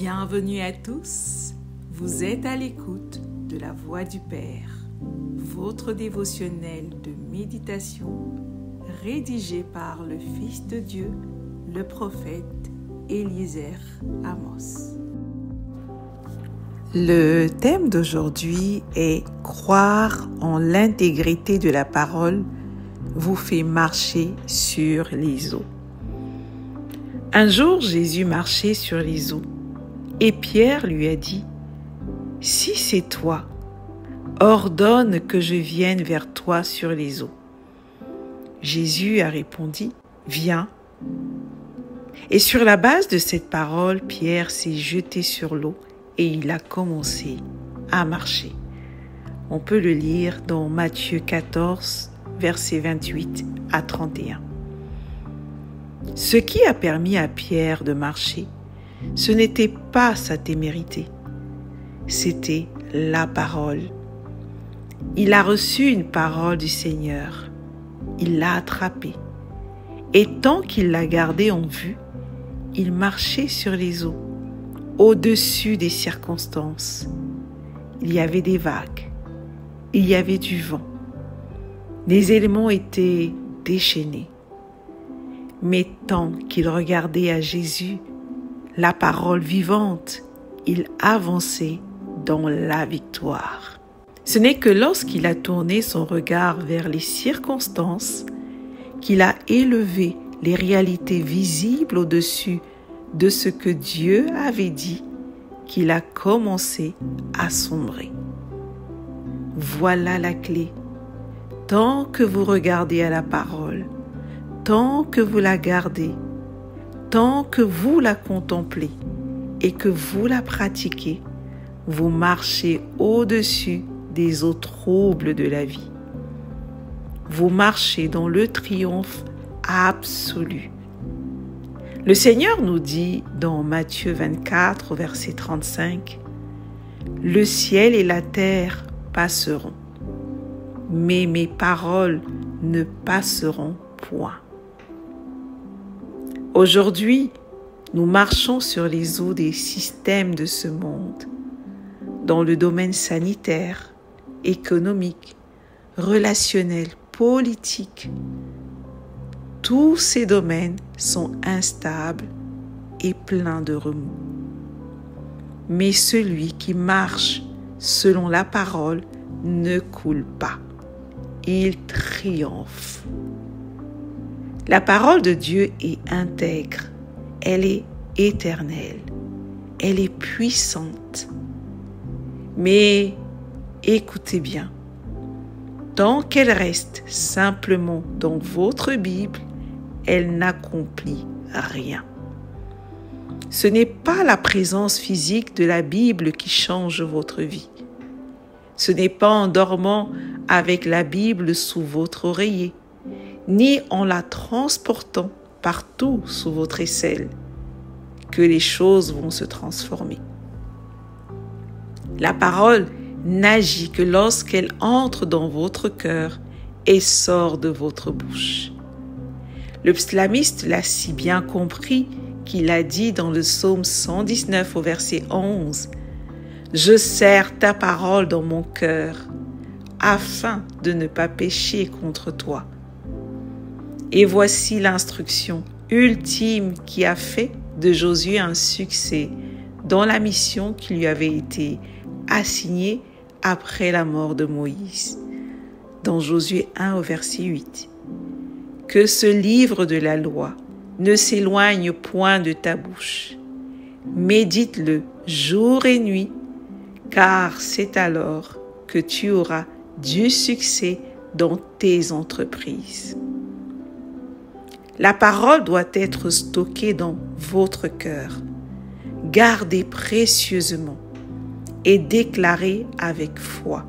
Bienvenue à tous, vous êtes à l'écoute de la Voix du Père, votre dévotionnel de méditation rédigé par le Fils de Dieu, le prophète Eliezer Amos. Le thème d'aujourd'hui est « Croire en l'intégrité de la parole vous fait marcher sur les eaux ». Un jour, Jésus marchait sur les eaux et Pierre lui a dit « Si c'est toi, ordonne que je vienne vers toi sur les eaux. » Jésus a répondu « Viens ». Et sur la base de cette parole, Pierre s'est jeté sur l'eau et il a commencé à marcher. On peut le lire dans Matthieu 14, versets 28 à 31. Ce qui a permis à Pierre de marcher, ce n'était pas sa témérité, c'était la parole. Il a reçu une parole du Seigneur, il l'a attrapée, et tant qu'il l'a gardée en vue, il marchait sur les eaux, au-dessus des circonstances. Il y avait des vagues, il y avait du vent, les éléments étaient déchaînés. Mais tant qu'il regardait à Jésus, la parole vivante, il avançait dans la victoire. Ce n'est que lorsqu'il a tourné son regard vers les circonstances qu'il a élevé les réalités visibles au-dessus de ce que Dieu avait dit qu'il a commencé à sombrer. Voilà la clé. Tant que vous regardez à la parole, tant que vous la gardez, tant que vous la contemplez et que vous la pratiquez, vous marchez au-dessus des eaux troubles de la vie. Vous marchez dans le triomphe absolu. Le Seigneur nous dit dans Matthieu 24, verset 35, « Le ciel et la terre passeront, mais mes paroles ne passeront point. » Aujourd'hui, nous marchons sur les eaux des systèmes de ce monde, dans le domaine sanitaire, économique, relationnel, politique. Tous ces domaines sont instables et pleins de remous. Mais celui qui marche selon la parole ne coule pas. Il triomphe. La parole de Dieu est intègre, elle est éternelle, elle est puissante. Mais écoutez bien, tant qu'elle reste simplement dans votre Bible, elle n'accomplit rien. Ce n'est pas la présence physique de la Bible qui change votre vie. Ce n'est pas en dormant avec la Bible sous votre oreiller, ni en la transportant partout sous votre aisselle, que les choses vont se transformer. La parole n'agit que lorsqu'elle entre dans votre cœur et sort de votre bouche. Le psalmiste l'a si bien compris qu'il a dit dans le psaume 119 au verset 11 « Je serre ta parole dans mon cœur, afin de ne pas pécher contre toi. » Et voici l'instruction ultime qui a fait de Josué un succès dans la mission qui lui avait été assignée après la mort de Moïse. Dans Josué 1 au verset 8. Que ce livre de la loi ne s'éloigne point de ta bouche. Médite-le jour et nuit, car c'est alors que tu auras du succès dans tes entreprises. La parole doit être stockée dans votre cœur, gardée précieusement et déclarée avec foi.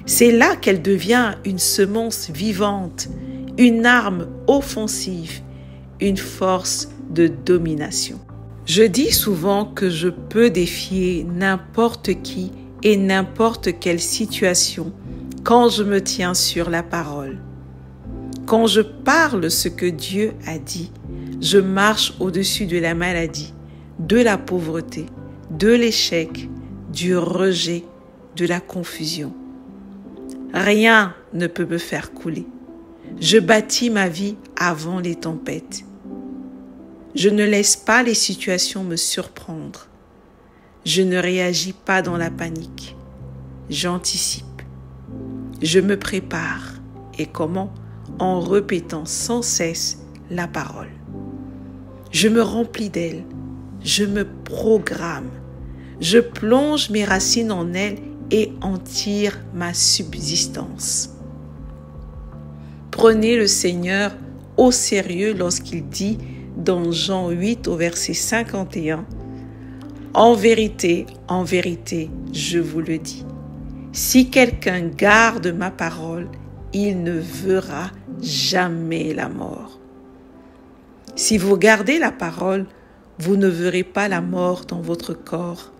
C'est là qu'elle devient une semence vivante, une arme offensive, une force de domination. Je dis souvent que je peux défier n'importe qui et n'importe quelle situation quand je me tiens sur la parole. Quand je parle ce que Dieu a dit, je marche au-dessus de la maladie, de la pauvreté, de l'échec, du rejet, de la confusion. Rien ne peut me faire couler. Je bâtis ma vie avant les tempêtes. Je ne laisse pas les situations me surprendre. Je ne réagis pas dans la panique. J'anticipe. Je me prépare. Et comment? En répétant sans cesse la parole. Je me remplis d'elle. Je me programme. Je plonge mes racines en elle et en tire ma subsistance. Prenez le Seigneur au sérieux lorsqu'il dit dans Jean 8 au verset 51, « En vérité, je vous le dis, si quelqu'un garde ma parole, il ne verra jamais la mort. » Si vous gardez la parole, vous ne verrez pas la mort dans votre corps,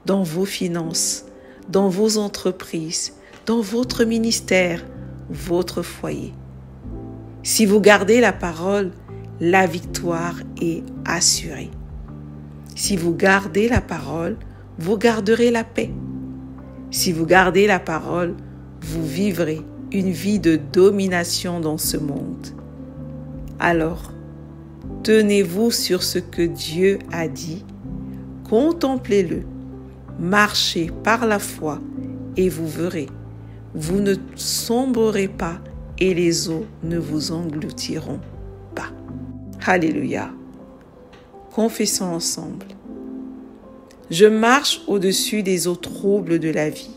dans vos finances, dans vos entreprises, dans votre ministère, votre foyer. Si vous gardez la parole, la victoire est assurée. Si vous gardez la parole, vous garderez la paix. Si vous gardez la parole, vous vivrez une vie de domination dans ce monde. Alors, tenez-vous sur ce que Dieu a dit, contemplez-le, marchez par la foi et vous verrez, vous ne sombrerez pas et les eaux ne vous engloutiront pas. Alléluia. Confessons ensemble. Je marche au-dessus des eaux troubles de la vie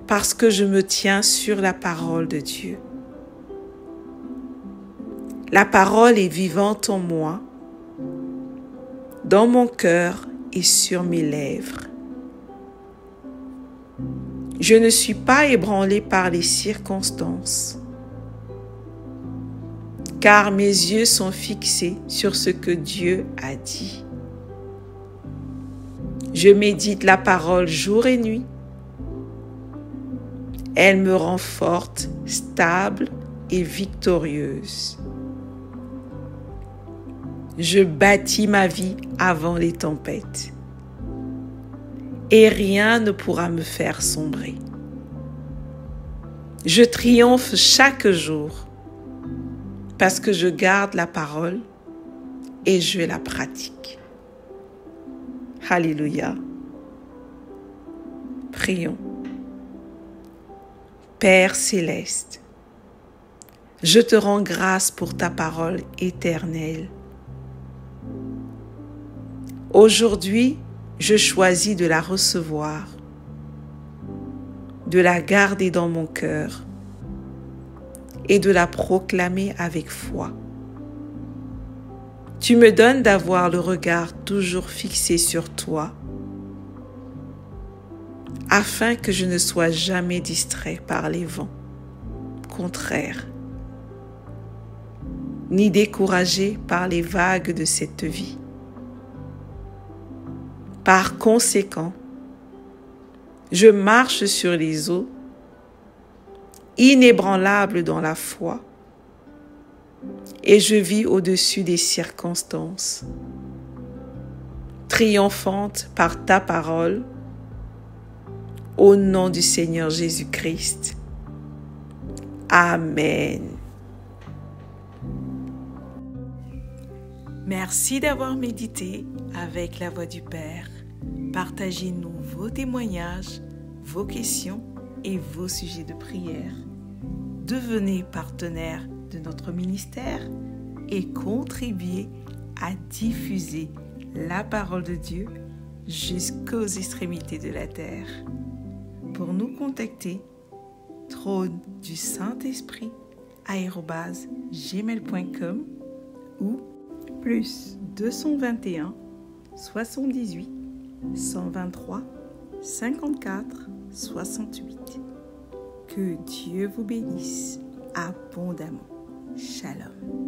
parce que je me tiens sur la parole de Dieu. La parole est vivante en moi, dans mon cœur et sur mes lèvres. Je ne suis pas ébranlé par les circonstances, car mes yeux sont fixés sur ce que Dieu a dit. Je médite la parole jour et nuit. Elle me rend forte, stable et victorieuse. Je bâtis ma vie avant les tempêtes. Et rien ne pourra me faire sombrer. Je triomphe chaque jour parce que je garde la parole et je la pratique. Alléluia. Prions. Père céleste, je te rends grâce pour ta parole éternelle. Aujourd'hui, je choisis de la recevoir, de la garder dans mon cœur et de la proclamer avec foi. Tu me donnes d'avoir le regard toujours fixé sur toi, afin que je ne sois jamais distrait par les vents contraires, ni découragé par les vagues de cette vie. Par conséquent, je marche sur les eaux, inébranlable dans la foi, et je vis au-dessus des circonstances, triomphante par ta parole, au nom du Seigneur Jésus-Christ. Amen. Merci d'avoir médité avec la Voix du Père. Partagez-nous vos témoignages, vos questions et vos sujets de prière. Devenez partenaire de notre ministère et contribuez à diffuser la parole de Dieu jusqu'aux extrémités de la terre. Pour nous contacter, trône du Saint-Esprit @gmail.com ou plus 221 78 123 54 68. Que Dieu vous bénisse abondamment. Shalom.